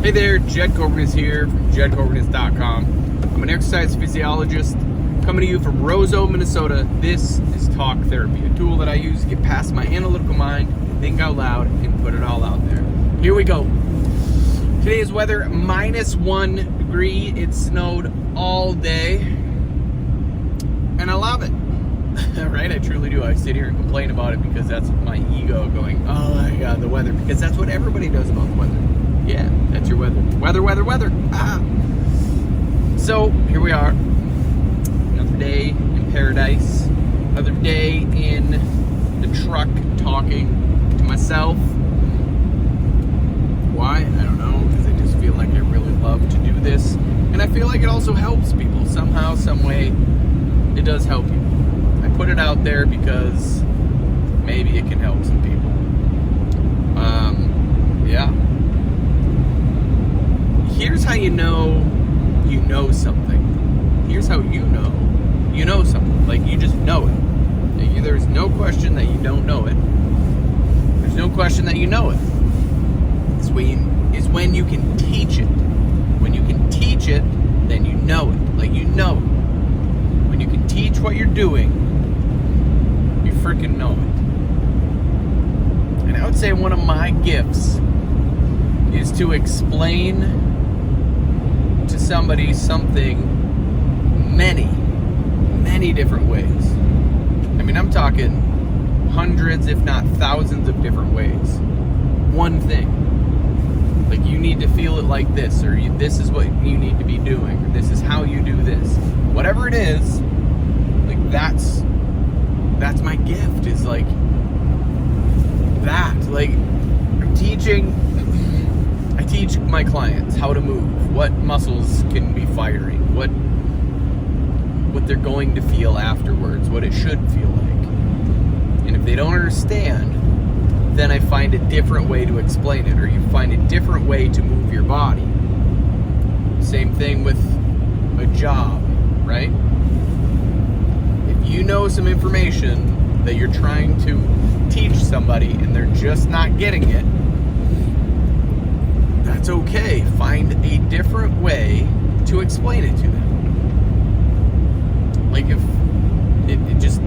Hey there, Jed Corcoran here from jedcorcoran.com. I'm an exercise physiologist coming to you from Roseau, Minnesota. This is Talk Therapy, a tool that I use to get past my analytical mind, think out loud, and put it all out there. Here we go. Today's weather, -1 degree. It snowed all day, and I love it. Right? I truly do. I sit here and complain about it because that's my ego going, oh my God, the weather. Because that's what everybody does about the weather. Yeah, that's your weather. Weather. Ah. So, here we are. Another day in paradise. Another day in the truck talking to myself. Why? I don't know. Because I just feel like I really love to do this. And I feel like it also helps people. Somehow, some way, it does help people. I put it out there because maybe it can help some people. Yeah. Here's how you know something. Here's how you know something. Like, you just know it. There's no question that you don't know it. There's no question that you know it. It's when you can teach it. When you can teach it, then you know it. Like, you know it. When you can teach what you're doing, you freaking know it. And I would say one of my gifts is to explain to somebody something many different ways. I mean, I'm talking hundreds, if not thousands of different ways. One thing. Like, you need to feel it like this, or this is what you need to be doing, or this is how you do this. Whatever it is, like, that's my gift, is like that. Like, I teach my clients how to move, what muscles can be firing, what they're going to feel afterwards, what it should feel like. And if they don't understand, then I find a different way to explain it, or you find a different way to move your body. Same thing with a job, right? If you know some information that you're trying to teach somebody and they're just not getting it, that's okay. Find a different way to explain it to them. Like, if it just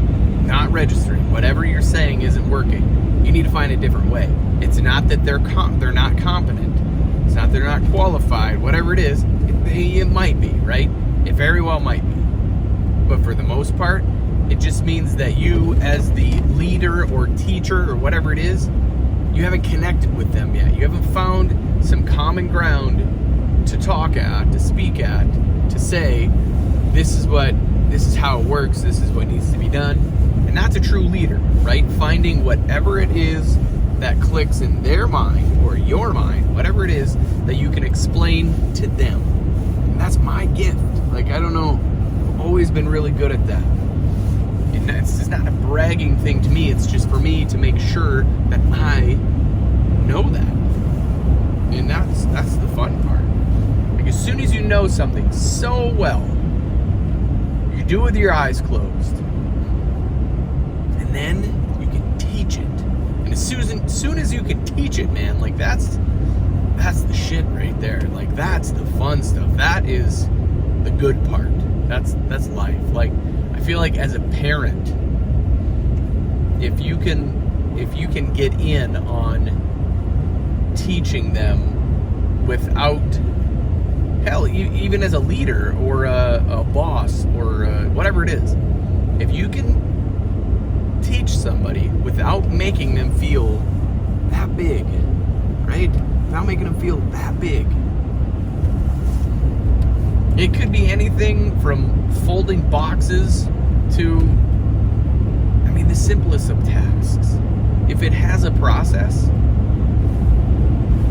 not registering, whatever you're saying isn't working, you need to find a different way. It's not that they're not competent. It's not they're not qualified. Whatever it is, it might be, right? It very well might be. But for the most part, it just means that you, as the leader or teacher or whatever it is, you haven't connected with them yet. You haven't found some common ground to talk at, to speak at, to say, this is how it works, this is what needs to be done. And that's a true leader, right? Finding whatever it is that clicks in their mind or your mind, whatever it is that you can explain to them. And that's my gift. Like, I don't know, I've always been really good at that. And it's not a bragging thing to me, it's just for me to make sure that I know that. And that's the fun part. Like, as soon as you know something so well, you do it with your eyes closed. And then you can teach it. And as soon as you can teach it, man, like, that's the shit right there. Like, that's the fun stuff. That is the good part. That's life. Like, I feel like as a parent, if you can get in on teaching them without, hell, even as a leader or a boss or whatever it is, if you can teach somebody without making them feel that big, right? Without making them feel that big. It could be anything from folding boxes to, I mean, the simplest of tasks. If it has a process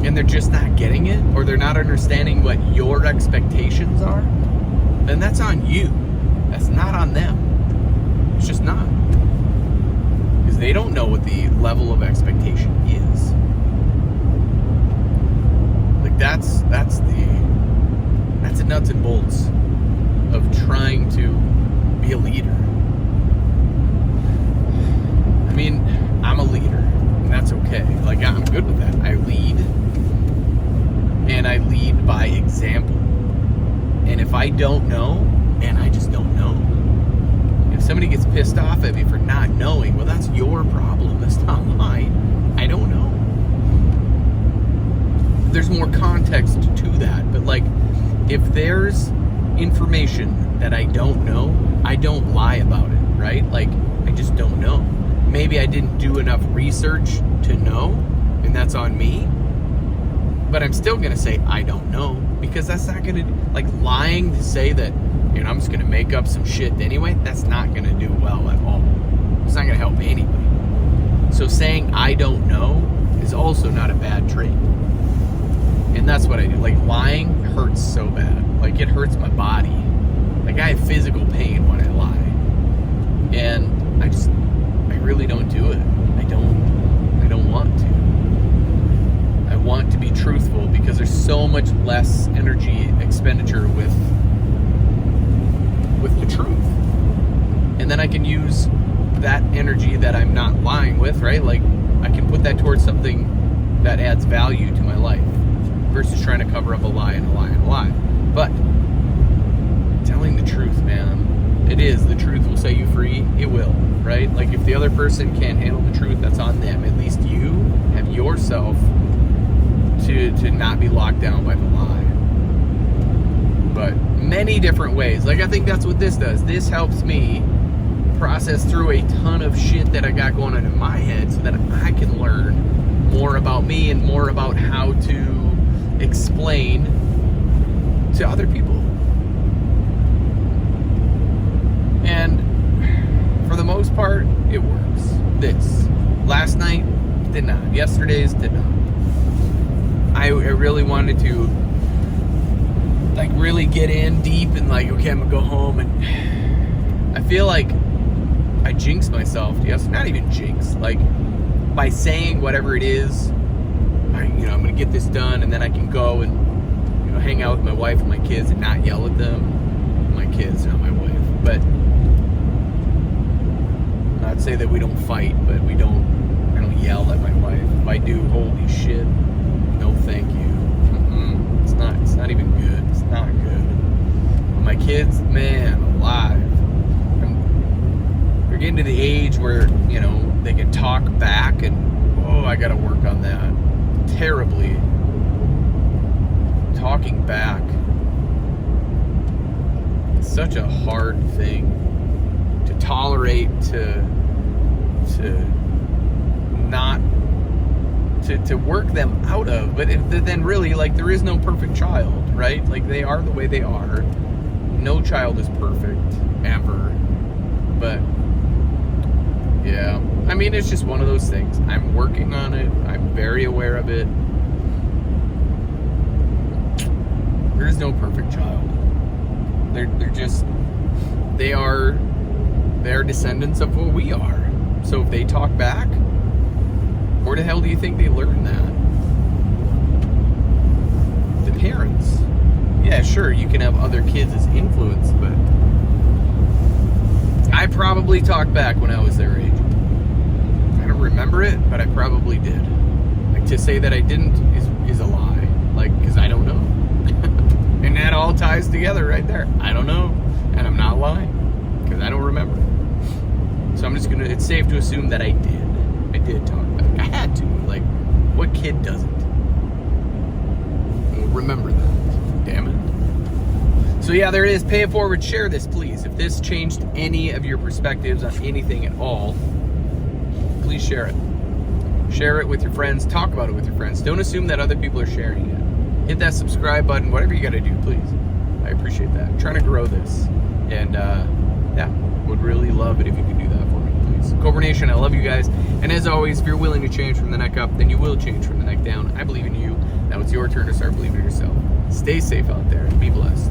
and they're just not getting it, or they're not understanding what your expectations are, then that's on you. That's not on them. It's just not. Because they don't know what the level of expectation is. Like, that's the nuts and bolts of trying to be a leader. I mean, I'm a leader, and that's okay. Like, I'm good with that. I lead, and and I lead by example. And if I don't know, man, I just don't know. If somebody gets pissed off at me for not knowing, well, that's your problem. That's not mine. I don't know. There's more context to that. But, like, if there's information that I don't know, I don't lie about it, right? Like, I just don't know. Maybe I didn't do enough research to know, and that's on me. But I'm still going to say I don't know, because that's not going to, like, lying to say that, you know, I'm just going to make up some shit anyway, that's not going to do well at all. It's not going to help anybody. So saying I don't know is also not a bad trait. And that's what I do. Like, lying hurts so bad. Like, it hurts my body. Like, I have physical pain when I lie. And I really don't do it. I don't want to. I want to be truthful because there's so much less energy expenditure with the truth. And then I can use that energy that I'm not lying with, right? Like, I can put that towards something that adds value to my life versus trying to cover up a lie and a lie and a lie. But telling the truth, man, it is. The truth will set you free. It will, right? Like, if the other person can't handle the truth, that's on them. At least you have yourself to not be locked down by the lie. But many different ways. Like, I think that's what this does. This helps me process through a ton of shit that I got going on in my head so that I can learn more about me and more about how to explain to other people. And for the most part, it works. This. Last night, did not. Yesterday's did not. I really wanted to, like, really get in deep and, like, okay, I'm gonna go home, and I feel like I jinxed myself. Yes, not even jinx. Like, by saying whatever it is, I'm gonna get this done, and then I can go and, hang out with my wife and my kids and not yell at them. My kids, not my wife. But not say that we don't fight, but I don't yell at my wife. If I do, holy shit, no thank you. It's not even good. It's not good. But my kids, man, alive. They're getting to the age where, they can talk back, and, I gotta work on that terribly. Talking back. It's such a hard thing to tolerate, to not to work them out of. But then really, like, there is no perfect child, right? Like, they are the way they are. No child is perfect ever. But yeah, I mean, it's just one of those things. I'm working on it. I'm very aware of it. There is no perfect child. They are descendants of what we are. So if they talk back, where the hell do you think they learn that? The parents. Yeah, sure, you can have other kids as influence, but I probably talked back when I was their age. I don't remember it, but I probably did. Like, to say that I didn't is a lie. Like, because I don't know. And that all ties together right there. I don't know, and I'm not lying, because I don't remember. So I'm just gonna, it's safe to assume that I did talk back. I had to. Like, what kid doesn't? Remember that. Damn it. So yeah, there it is. Pay it forward. Share this, please. If this changed any of your perspectives on anything at all, please share it. Share it with your friends. Talk about it with your friends. Don't assume that other people are sharing it. Hit that subscribe button. Whatever you got to do, please. I appreciate that. I'm trying to grow this. And yeah, would really love it if you could do that for me, please. Cobra Nation, I love you guys. And as always, if you're willing to change from the neck up, then you will change from the neck down. I believe in you. Now it's your turn to start believing in yourself. Stay safe out there. Be blessed.